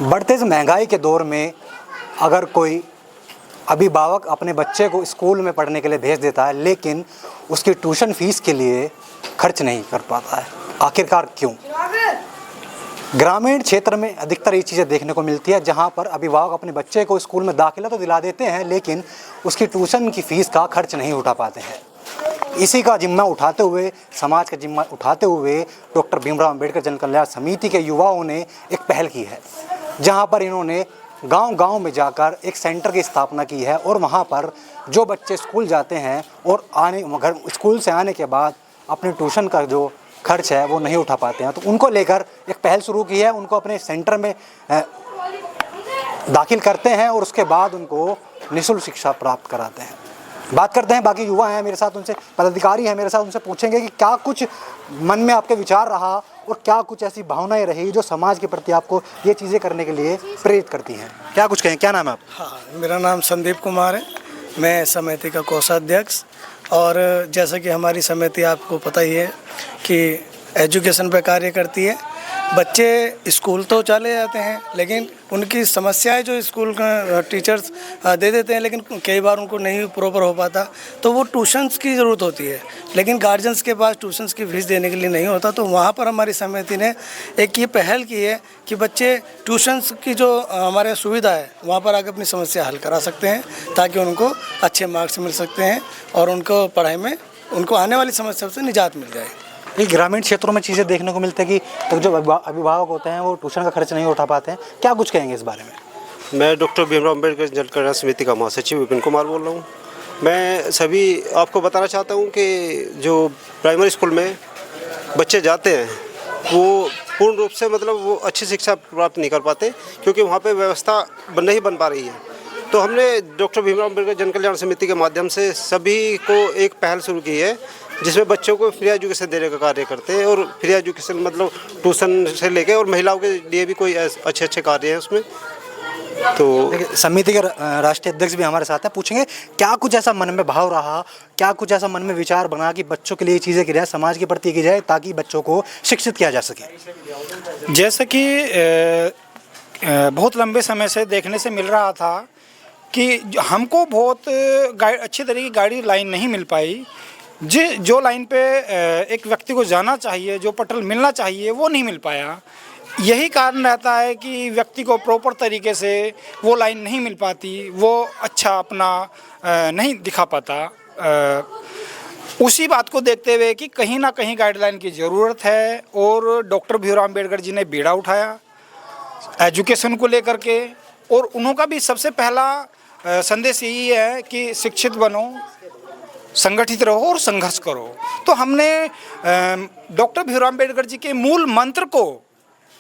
बढ़ते इस महंगाई के दौर में अगर कोई अभिभावक अपने बच्चे को स्कूल में पढ़ने के लिए भेज देता है, लेकिन उसकी ट्यूशन फीस के लिए खर्च नहीं कर पाता है, आखिरकार क्यों? ग्रामीण क्षेत्र में अधिकतर ये चीज़ें देखने को मिलती है, जहाँ पर अभिभावक अपने बच्चे को स्कूल में दाखिला तो दिला देते हैं, लेकिन उसकी ट्यूशन की फ़ीस का खर्च नहीं उठा पाते हैं। इसी का जिम्मा उठाते हुए, समाज का जिम्मा उठाते हुए डॉक्टर भीमराव अंबेडकर जन कल्याण समिति के युवाओं ने एक पहल की है, जहाँ पर इन्होंने गांव-गांव में जाकर एक सेंटर की स्थापना की है और वहाँ पर जो बच्चे स्कूल जाते हैं और घर स्कूल से आने के बाद अपने ट्यूशन का जो खर्च है वो नहीं उठा पाते हैं, तो उनको लेकर एक पहल शुरू की है। उनको अपने सेंटर में दाखिल करते हैं और उसके बाद उनको निःशुल्क शिक्षा प्राप्त कराते हैं। बात करते हैं, बाकी युवा हैं मेरे साथ, उनसे पदाधिकारी हैं मेरे साथ, उनसे पूछेंगे कि क्या कुछ मन में आपके विचार रहा और क्या कुछ ऐसी भावनाएं रही जो समाज के प्रति आपको ये चीज़ें करने के लिए प्रेरित करती हैं। क्या कुछ कहें, क्या नाम है आप? हाँ, मेरा नाम संदीप कुमार है। मैं समिति का कोषाध्यक्ष, और जैसा कि हमारी समिति आपको पता ही है कि एजुकेशन पे कार्य करती है। बच्चे स्कूल तो चले जाते हैं, लेकिन उनकी समस्याएं जो स्कूल का टीचर्स दे देते हैं, लेकिन कई बार उनको नहीं प्रॉपर हो पाता, तो वो ट्यूशन्स की ज़रूरत होती है, लेकिन गार्जियंस के पास ट्यूशन्स की फीस देने के लिए नहीं होता। तो वहाँ पर हमारी समिति ने एक ये पहल की है कि बच्चे ट्यूशन्स की जो हमारे सुविधा है वहाँ पर आकर अपनी समस्या हल करा सकते हैं, ताकि उनको अच्छे मार्क्स मिल सकते हैं और उनको पढ़ाई में उनको आने वाली समस्या से निजात मिल जाए। ये ग्रामीण क्षेत्रों में चीज़ें देखने को मिलती है कि तो जो अभिभावक होते हैं वो ट्यूशन का खर्च नहीं उठा पाते हैं, क्या कुछ कहेंगे इस बारे में? मैं डॉक्टर भीमराव अंबेडकर जन कल्याण समिति का महासचिव विपिन कुमार बोल रहा हूँ। मैं सभी आपको बताना चाहता हूँ कि जो प्राइमरी स्कूल में बच्चे जाते हैं वो पूर्ण रूप से मतलब वो अच्छी शिक्षा प्राप्त नहीं कर पाते, क्योंकि वहाँ पे व्यवस्था नहीं बन पा रही है। तो हमने डॉक्टर भीमराव अंबेडकर जन कल्याण समिति के माध्यम से सभी को एक पहल शुरू की है, जिसमें बच्चों को फ्री एजुकेशन देने का कार्य करते हैं। और फ्री एजुकेशन मतलब ट्यूशन से लेके और महिलाओं के लिए भी कोई अच्छे कार्य हैं उसमें। तो समिति के राष्ट्रीय अध्यक्ष भी हमारे साथ हैं, पूछेंगे क्या कुछ ऐसा मन में भाव रहा, क्या कुछ ऐसा मन में विचार बना कि बच्चों के लिए चीज़ें की जाए, समाज के प्रति की जाए, ताकि बच्चों को शिक्षित किया जा सके। जैसे कि बहुत लंबे समय से देखने से मिल रहा था कि हमको बहुत अच्छी तरीके की गाड़ी लाइन नहीं मिल पाई। जो लाइन पे एक व्यक्ति को जाना चाहिए, जो पटल मिलना चाहिए, वो नहीं मिल पाया। यही कारण रहता है कि व्यक्ति को प्रॉपर तरीके से वो लाइन नहीं मिल पाती, वो अच्छा अपना नहीं दिखा पाता। उसी बात को देखते हुए कि कहीं ना कहीं गाइडलाइन की ज़रूरत है, और डॉक्टर भीमराव अंबेडकर जी ने बीड़ा उठाया एजुकेशन को लेकर के, और उनका भी सबसे पहला संदेश यही है कि शिक्षित बनो, संगठित रहो और संघर्ष करो। तो हमने डॉक्टर भीमराव अंबेडकर जी के मूल मंत्र को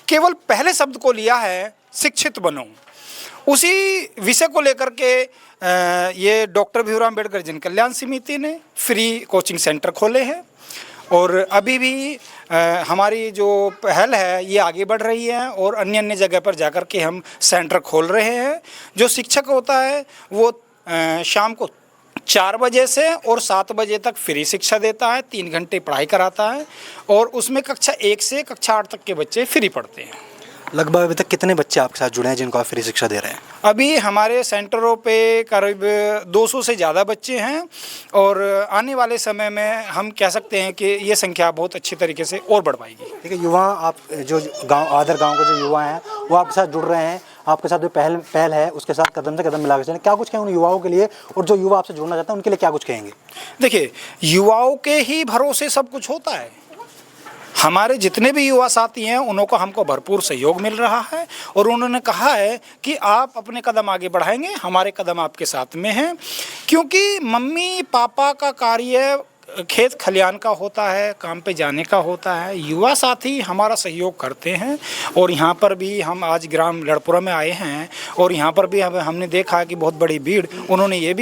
केवल पहले शब्द को लिया है, शिक्षित बनो। उसी विषय को लेकर के ये डॉक्टर भीमराव अंबेडकर जन कल्याण समिति ने फ्री कोचिंग सेंटर खोले हैं, और अभी भी हमारी जो पहल है ये आगे बढ़ रही है, और अन्य अन्य जगह पर जाकर के हम सेंटर खोल रहे हैं। जो शिक्षक होता है वो शाम को 4 बजे से और 7 बजे तक फ्री शिक्षा देता है, 3 घंटे पढ़ाई कराता है, और उसमें कक्षा 1 से कक्षा 8 तक के बच्चे फ्री पढ़ते हैं। लगभग अभी तक कितने बच्चे आपके साथ जुड़े हैं जिनको आप फ्री शिक्षा दे रहे हैं? अभी हमारे सेंटरों पे करीब 200 से ज़्यादा बच्चे हैं, और आने वाले समय में हम कह सकते हैं कि ये संख्या बहुत अच्छी तरीके से और बढ़ पाएगी। ठीक है, युवा आप जो आदर गाँव के जो युवा हैं वो आपके साथ जुड़ रहे हैं, आपके साथ जो पहल है उसके साथ कदम से कदम मिला के चलें। क्या कुछ कहें उन युवाओं के लिए, और जो युवा आपसे जुड़ना चाहते हैं उनके लिए क्या कुछ कहेंगे? देखिए, युवाओं के ही भरोसे सब कुछ होता है। हमारे जितने भी युवा साथी हैं उनको हमको भरपूर सहयोग मिल रहा है, और उन्होंने कहा है कि आप अपने कदम आगे बढ़ाएंगे, हमारे कदम आपके साथ में हैं, क्योंकि मम्मी पापा का कार्य खेत खलियान का होता है, काम पे जाने का होता है। युवा साथी हमारा सहयोग करते हैं, और यहाँ पर भी हम आज ग्राम लड़पुरा में आए हैं, और यहाँ पर भी हमने देखा कि बहुत बड़ी भीड़। उन्होंने ये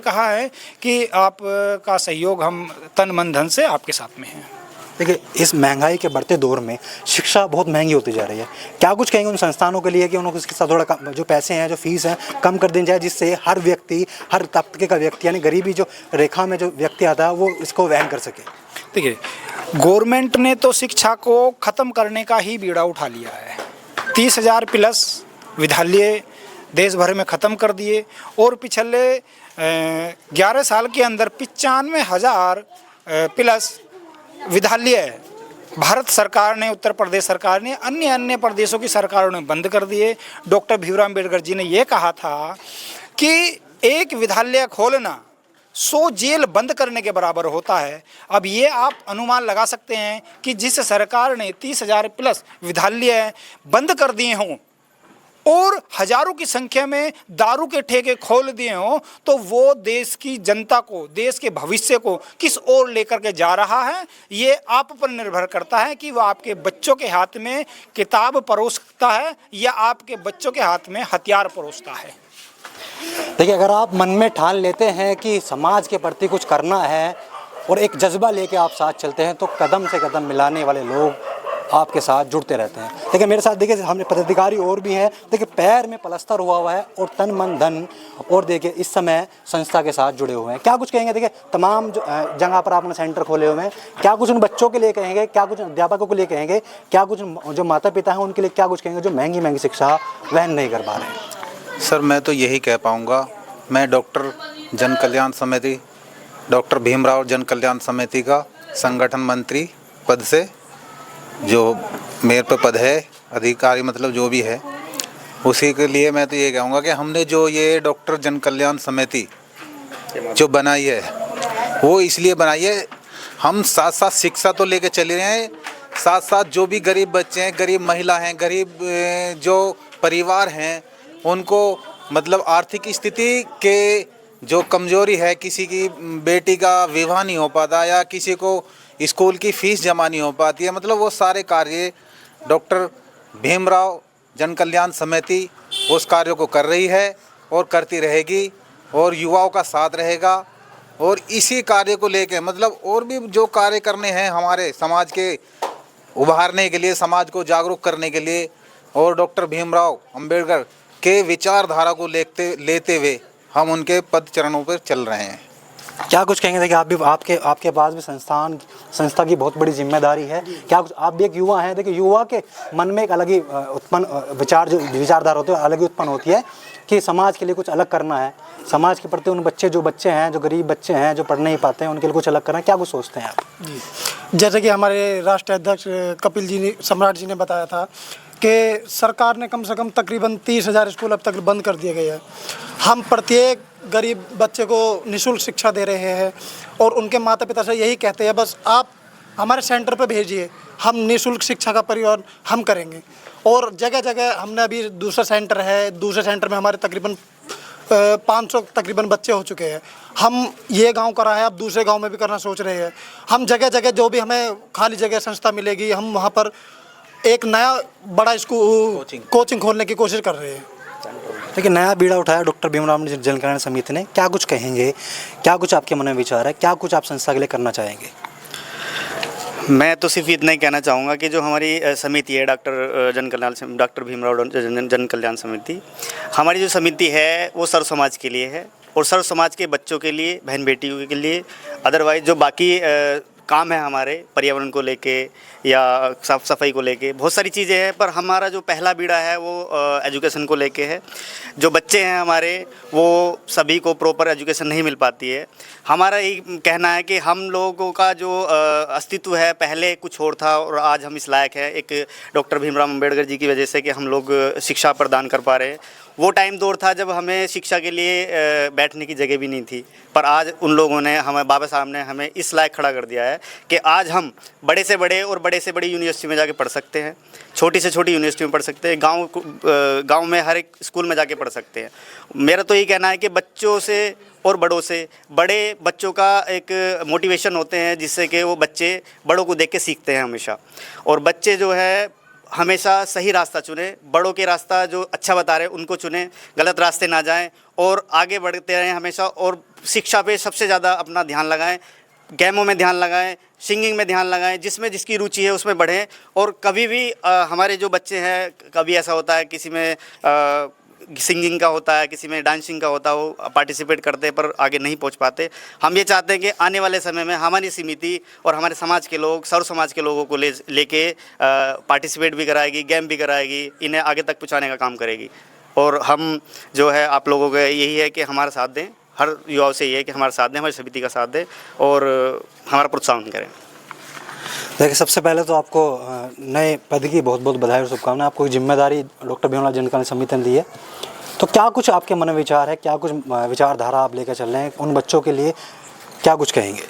कहा है कि आपका सहयोग हम तन मन धन से आपके साथ में हैं। देखिए, इस महंगाई के बढ़ते दौर में शिक्षा बहुत महंगी होती जा रही है। क्या कुछ कहेंगे उन संस्थानों के लिए कि उनको इसके साथ थोड़ा जो पैसे हैं, जो फीस है, कम कर दी जाए, जिससे हर व्यक्ति, हर तबके का व्यक्ति, यानी गरीबी जो रेखा में जो व्यक्ति आता है वो इसको वहन कर सके? देखिए, गवर्नमेंट ने तो शिक्षा को ख़त्म करने का ही बीड़ा उठा लिया है। 30,000 प्लस विद्यालय देश भर में ख़त्म कर दिए और पिछले 11 साल के अंदर 95,000 प्लस विद्यालय भारत सरकार ने, उत्तर प्रदेश सरकार ने, अन्य प्रदेशों की सरकारों ने बंद कर दिए। डॉक्टर भीमराव अम्बेडकर जी ने ये कहा था कि एक विद्यालय खोलना 100 जेल बंद करने के बराबर होता है। अब ये आप अनुमान लगा सकते हैं कि जिस सरकार ने 30,000 प्लस विद्यालय बंद कर दिए हों और हजारों की संख्या में दारू के ठेके खोल दिए हों, तो वो देश की जनता को, देश के भविष्य को किस ओर लेकर के जा रहा है, ये आप पर निर्भर करता है कि वो आपके बच्चों के हाथ में किताब परोसता है या आपके बच्चों के हाथ में हथियार परोसता है। देखिए, अगर आप मन में ठान लेते हैं कि समाज के प्रति कुछ करना है और एक जज्बा लेके आप साथ चलते हैं, तो कदम से कदम मिलाने वाले लोग आपके साथ जुड़ते रहते हैं। देखिए, मेरे साथ देखिए हमने पदाधिकारी और भी हैं। देखिए, पैर में प्लास्टर हुआ है और तन मन धन, और देखिए इस समय संस्था के साथ जुड़े हुए हैं। क्या कुछ कहेंगे? देखिए, तमाम जो जगह पर आपने सेंटर खोले हुए हैं, क्या कुछ उन बच्चों के लिए कहेंगे, क्या कुछ अध्यापकों के लिए कहेंगे, क्या कुछ जो माता पिता हैं उनके लिए क्या कुछ कहेंगे जो महंगी शिक्षा वहन नहीं कर पा रहे हैं? सर, मैं तो यही कह पाऊँगा, मैं डॉक्टर जन कल्याण समिति, डॉक्टर भीमराव जन कल्याण समिति का संगठन मंत्री पद से, जो मेरे पे पद है, अधिकारी मतलब जो भी है, उसी के लिए मैं तो ये कहूँगा कि हमने जो ये डॉक्टर जन कल्याण समिति जो बनाई है, वो इसलिए बनाई है, हम साथ साथ शिक्षा तो लेके चले रहे हैं, साथ साथ जो भी गरीब बच्चे हैं, गरीब महिला हैं, गरीब जो परिवार हैं, उनको मतलब आर्थिक स्थिति के जो कमजोरी है, किसी की बेटी का विवाह नहीं हो पाता या किसी को स्कूल की फ़ीस जमा नहीं हो पाती है, मतलब वो सारे कार्य डॉक्टर भीमराव जन कल्याण समिति उस कार्यों को कर रही है और करती रहेगी और युवाओं का साथ रहेगा। और इसी कार्य को लेके मतलब और भी जो कार्य करने हैं हमारे समाज के उभारने के लिए, समाज को जागरूक करने के लिए, और डॉक्टर भीमराव अंबेडकर के विचारधारा को लेते हुए हम उनके पद चरणों पर चल रहे हैं। क्या कुछ कहेंगे? देखिए, आप भी आपके पास भी संस्था की बहुत बड़ी जिम्मेदारी है। क्या कुछ, आप भी एक युवा हैं। देखिए, युवा के मन में एक अलग ही उत्पन्न विचारधारा होती है, अलग ही उत्पन्न होती है कि समाज के लिए कुछ अलग करना है, समाज के प्रति उन बच्चे हैं, जो गरीब बच्चे हैं, जो पढ़ नहीं पाते हैं, उनके लिए कुछ अलग करना है। क्या कुछ सोचते हैं आप? जी, जैसे कि हमारे राष्ट्रीय अध्यक्ष कपिल जी ने, सम्राट जी ने बताया था कि सरकार ने कम से कम तकरीबन 30,000 स्कूल अब तक बंद कर दिए गए हैं। हम प्रत्येक गरीब बच्चे को निःशुल्क शिक्षा दे रहे हैं और उनके माता पिता से यही कहते हैं, बस आप हमारे सेंटर पर भेजिए, हम निःशुल्क शिक्षा का परिवहन हम करेंगे। और जगह जगह हमने अभी दूसरा सेंटर है, दूसरे सेंटर में हमारे तकरीबन 500 तकरीबन बच्चे हो चुके हैं। हम ये गांव करा है, अब दूसरे गांव में भी करना सोच रहे हैं। हम जगह जगह जो भी हमें खाली जगह संस्था मिलेगी, हम वहाँ पर एक नया बड़ा स्कूल कोचिंग खोलने की कोशिश कर रहे हैं। देखिए, नया बीड़ा उठाया डॉक्टर भीमराव जन कल्याण समिति ने। क्या कुछ कहेंगे? क्या कुछ आपके मन में विचार है? क्या कुछ आप संस्था के लिए करना चाहेंगे? मैं तो सिर्फ इतना ही कहना चाहूँगा कि जो हमारी समिति है डॉक्टर भीमराव जन कल्याण समिति, हमारी जो समिति है वो सर्व समाज के लिए है और सर्व समाज के बच्चों के लिए, बहन बेटियों के लिए। अदरवाइज जो बाकी काम है हमारे पर्यावरण को लेके या साफ़ सफाई को लेके, बहुत सारी चीज़ें हैं, पर हमारा जो पहला बीड़ा है वो एजुकेशन को लेके है। जो बच्चे हैं हमारे, वो सभी को प्रॉपर एजुकेशन नहीं मिल पाती है। हमारा यही कहना है कि हम लोगों का जो अस्तित्व है पहले कुछ और था और आज हम इस लायक है एक डॉक्टर भीमराव अम्बेडकर जी की वजह से कि हम लोग शिक्षा प्रदान कर पा रहे हैं। वो टाइम दौर था जब हमें शिक्षा के लिए बैठने की जगह भी नहीं थी, पर आज उन लोगों ने, हमें बाबा साहब ने हमें इस लायक खड़ा कर दिया है कि आज हम बड़े से बड़े और बड़े से बड़ी यूनिवर्सिटी में जाके पढ़ सकते हैं, छोटी से छोटी यूनिवर्सिटी में पढ़ सकते हैं, गांव में हर एक स्कूल में जाके पढ़ सकते हैं। मेरा तो यही कहना है कि बच्चों से और बड़ों से, बड़े बच्चों का एक मोटिवेशन होते हैं जिससे कि वो बच्चे बड़ों को देख के सीखते हैं हमेशा, और बच्चे जो है हमेशा सही रास्ता चुने, बड़ों के रास्ता जो अच्छा बता रहे हैं उनको चुने, गलत रास्ते ना जाएं और आगे बढ़ते रहें हमेशा। और शिक्षा पे सबसे ज़्यादा अपना ध्यान लगाएं, गेमों में ध्यान लगाएं, सिंगिंग में ध्यान लगाएं, जिसमें जिसकी रुचि है उसमें बढ़ें। और कभी भी हमारे जो बच्चे हैं, कभी ऐसा होता है किसी में सिंगिंग का होता है, किसी में डांसिंग का होता है, वो पार्टिसिपेट करते हैं पर आगे नहीं पहुंच पाते। हम ये चाहते हैं कि आने वाले समय में हमारी समिति और हमारे समाज के लोग, सर्व समाज के लोगों को लेके पार्टिसिपेट भी कराएगी, गेम भी कराएगी, इन्हें आगे तक पहुँचाने का काम करेगी। और हम जो है आप लोगों का यही है कि हमारा साथ दें, हर युवाओं से ये है कि हमारा साथ दें, हमारी समिति का साथ दें और हमारा प्रोत्साहन करें। देखिए, सबसे पहले तो आपको नए पद की बहुत बहुत बधाई और शुभकामनाएं। आपको जिम्मेदारी डॉक्टर भीमराव जन कल्याण समिति ने दी है, तो क्या कुछ आपके मन में विचार है, क्या कुछ विचारधारा आप लेकर चल रहे हैं, उन बच्चों के लिए क्या कुछ कहेंगे?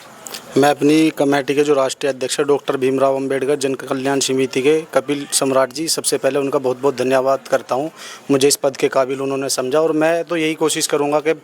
मैं अपनी कमेटी के जो राष्ट्रीय अध्यक्ष डॉक्टर भीमराव अंबेडकर जन कल्याण समिति के कपिल सम्राट जी, सबसे पहले उनका बहुत बहुत धन्यवाद करता हूं। मुझे इस पद के काबिल उन्होंने समझा और मैं तो यही कोशिश करूंगा कि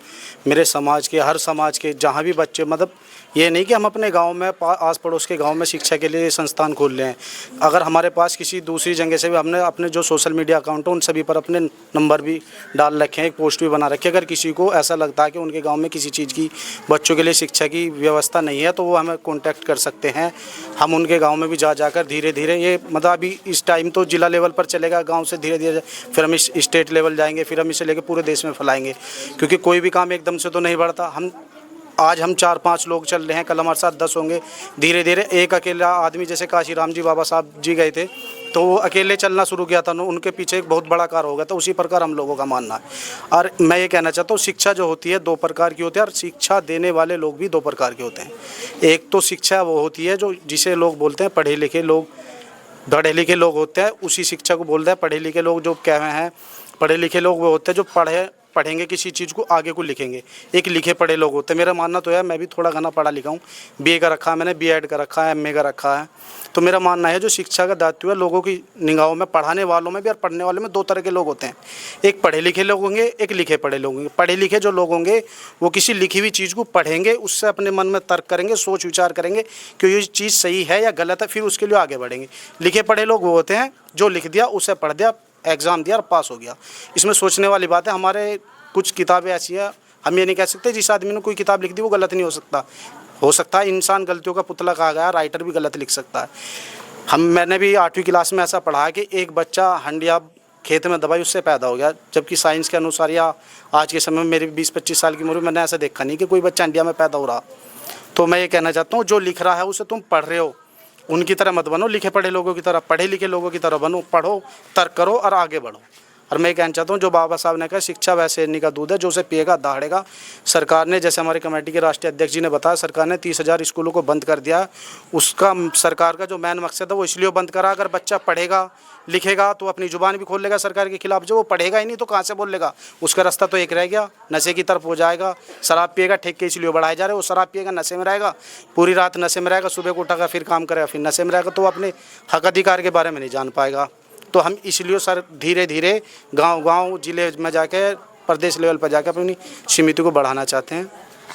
मेरे समाज के, हर समाज के जहां भी बच्चे, मतलब ये नहीं कि हम अपने गांव में, आस पड़ोस के गांव में शिक्षा के लिए संस्थान खोल लें। अगर हमारे पास किसी दूसरी जगह से भी, हमने अपने जो सोशल मीडिया अकाउंट है उन सभी पर अपने नंबर भी डाल रखे हैं, एक पोस्ट भी बना रखी है। अगर किसी को ऐसा लगता है कि उनके गांव में किसी चीज़ की, बच्चों के लिए शिक्षा की व्यवस्था नहीं है, तो वो हमें कॉन्टैक्ट कर सकते हैं। हम उनके गाँव में भी जाकर धीरे धीरे, ये मतलब अभी इस टाइम तो जिला लेवल पर चलेगा, गाँव से धीरे धीरे फिर हम इस स्टेट लेवल जाएंगे, फिर हम इसे लेकर पूरे देश में फैलाएंगे। क्योंकि कोई भी काम एकदम से तो नहीं बढ़ता। आज हम 4-5 लोग चल रहे हैं, कल हमारे साथ 10 होंगे। धीरे धीरे एक अकेला आदमी, जैसे काशीराम जी बाबा साहब जी गए थे तो वो अकेले चलना शुरू किया था, उनके पीछे एक बहुत बड़ा कार्य हो गया था। उसी प्रकार हम लोगों का मानना है। और मैं ये कहना चाहता हूँ, शिक्षा जो होती है 2 प्रकार की होती है और शिक्षा देने वाले लोग भी 2 प्रकार के होते हैं। एक तो शिक्षा वो होती है जो, जिसे लोग बोलते हैं पढ़े लिखे लोग होते हैं, उसी शिक्षा को बोलते हैं पढ़े लिखे लोग। जो कह रहे हैं पढ़े लिखे लोग वो होते हैं जो पढ़ेंगे किसी चीज़ को, आगे को लिखेंगे। एक लिखे पढ़े लोग होते हैं। मेरा मानना तो है, मैं भी थोड़ा घना पढ़ा लिखा हूँ, BA का रखा है मैंने, B.Ed का रखा है, MA का रखा है। तो मेरा मानना है जो शिक्षा का दायित्व है, लोगों की निगाहों में, पढ़ाने वालों में भी और पढ़ने वालों में 2 तरह के लोग होते हैं। एक पढ़े लिखे लोग होंगे, एक लिखे पढ़े लोग होंगे। पढ़े लिखे जो लोग होंगे वो किसी लिखी हुई चीज़ को पढ़ेंगे, उससे अपने मन में तर्क करेंगे, सोच विचार करेंगे कि ये चीज़ सही है या गलत है, फिर उसके लिए आगे बढ़ेंगे। लिखे पढ़े लोग वो होते हैं जो लिख दिया, उसे पढ़ दिया, एग्ज़ाम दिया और पास हो गया। इसमें सोचने वाली बात है, हमारे कुछ किताबें ऐसी हैं, हम ये नहीं कह सकते जिस आदमी ने कोई किताब लिख दी वो गलत नहीं हो सकता है। इंसान गलतियों का पुतला कहा गया, राइटर भी गलत लिख सकता है। मैंने भी 8वीं क्लास में ऐसा पढ़ा कि एक बच्चा हंडिया खेत में दबाई, उससे पैदा हो गया। जबकि साइंस के अनुसार या आज के समय में, मेरी 20-25 साल की उम्र में, मैंने ऐसा देखा नहीं कि कोई बच्चा हंडिया में पैदा हो रहा। तो मैं ये कहना चाहता हूँ, जो लिख रहा है उसे तुम पढ़ रहे हो, उनकी तरह मत बनो, लिखे पढ़े लोगों की तरह, पढ़े लिखे लोगों की तरह बनो, पढ़ो, तर्क करो और आगे बढ़ो। और मैं कहना चाहता हूँ, जो बाबा साहब ने कहा, शिक्षा वैसे शेरनी का दूध है, जो उसे पिएगा दहाड़ेगा। सरकार ने, जैसे हमारी कमेटी के राष्ट्रीय अध्यक्ष जी ने बताया, सरकार ने 30,000 स्कूलों को बंद कर दिया। उसका सरकार का जो मेन मकसद है वो इसलिए बंद करा, अगर बच्चा पढ़ेगा लिखेगा तो अपनी जुबान भी खोल लेगा सरकार के खिलाफ। जो वो पढ़ेगा ही नहीं तो कहाँ से बोल लेगा? उसका रास्ता तो एक रह गया, नशे की तरफ हो जाएगा। शराब पिएगा, ठेके इसलिए बढ़ाए जा रहे हैं, वो शराब पिएगा, नशे में रहेगा, पूरी रात नशे में रहेगा, सुबह को उठागा, फिर काम करेगा, फिर नशे में रहेगा, तो वो अपने हक अधिकार के बारे में नहीं जान पाएगा। तो हम इसलिए सर धीरे धीरे गांव-गांव, जिले में जाके, प्रदेश लेवल पर जाकर अपनी समिति को बढ़ाना चाहते हैं।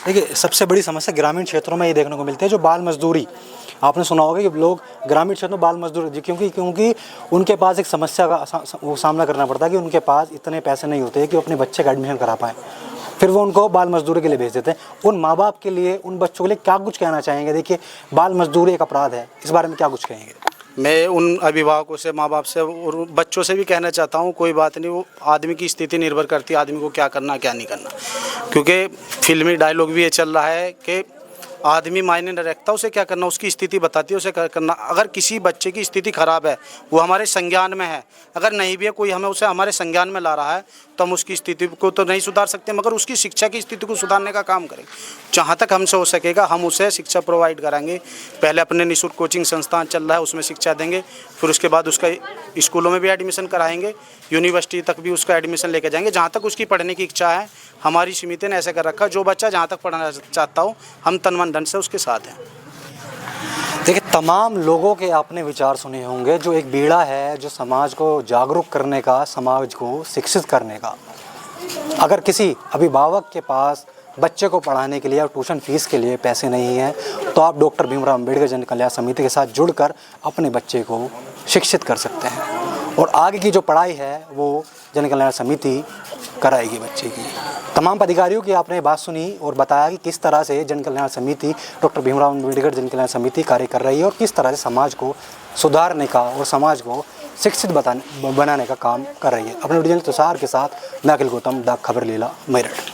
देखिए, सबसे बड़ी समस्या ग्रामीण क्षेत्रों में ये देखने को मिलती है, जो बाल मजदूरी। आपने सुना होगा कि लोग ग्रामीण क्षेत्रों में बाल मजदूरी, क्योंकि उनके पास एक समस्या का वो सामना करना पड़ता है कि उनके पास इतने पैसे नहीं होते कि वो अपने बच्चे का एडमिशन करा पाएँ। फिर वो उनको बाल मजदूरी के लिए भेज देते हैं। उन माँ बाप के लिए, उन बच्चों के लिए क्या कुछ कहना चाहेंगे? देखिए, बाल मजदूरी एक अपराध है, इस बारे में क्या कुछ कहेंगे? मैं उन अभिभावकों से, माँ बाप से और बच्चों से भी कहना चाहता हूँ, कोई बात नहीं, वो आदमी की स्थिति निर्भर करती है, आदमी को क्या करना क्या नहीं करना। क्योंकि फिल्मी डायलॉग भी ये चल रहा है कि आदमी मायने न रखता, उसे क्या करना, उसकी स्थिति बताती है उसे क्या करना। अगर किसी बच्चे की स्थिति खराब है, वो हमारे संज्ञान में है, अगर नहीं भी है, कोई हमें उसे हमारे संज्ञान में ला रहा है, तो हम उसकी स्थिति को तो नहीं सुधार सकते, मगर उसकी शिक्षा की स्थिति को सुधारने का काम करें। जहाँ तक हमसे हो सकेगा हम उसे शिक्षा प्रोवाइड कराएंगे। पहले अपने निःशुल्क कोचिंग संस्थान चल रहा है, उसमें शिक्षा देंगे, फिर उसके बाद उसका स्कूलों में भी एडमिशन कराएंगे, यूनिवर्सिटी तक भी उसका एडमिशन लेके जाएंगे। जहाँ तक उसकी पढ़ने की इच्छा है, हमारी समिति ने ऐसे कर रखा, जो बच्चा जहाँ तक पढ़ना चाहता हो, हम तन मन धन से उसके साथ हैं। देखिए, तमाम लोगों के आपने विचार सुने होंगे, जो एक बीड़ा है जो समाज को जागरूक करने का, समाज को शिक्षित करने का। अगर किसी अभिभावक के पास बच्चे को पढ़ाने के लिए और ट्यूशन फीस के लिए पैसे नहीं हैं, तो आप डॉक्टर भीमराव अंबेडकर जन कल्याण समिति के साथ जुड़कर अपने बच्चे को शिक्षित कर सकते हैं, और आगे की जो पढ़ाई है वो जन कल्याण समिति कराएगी बच्चे की। तमाम अधिकारियों की आपने बात सुनी और बताया कि किस तरह से जन कल्याण समिति, डॉक्टर भीमराव अंबेडकर जन कल्याण समिति कार्य कर रही है और किस तरह से समाज को सुधारने का और समाज को शिक्षित बनाने का काम कर रही है। अपने ओरिजिनल तुषार के साथ मैं अखिल गौतम, द खबर लीला, मेरठ।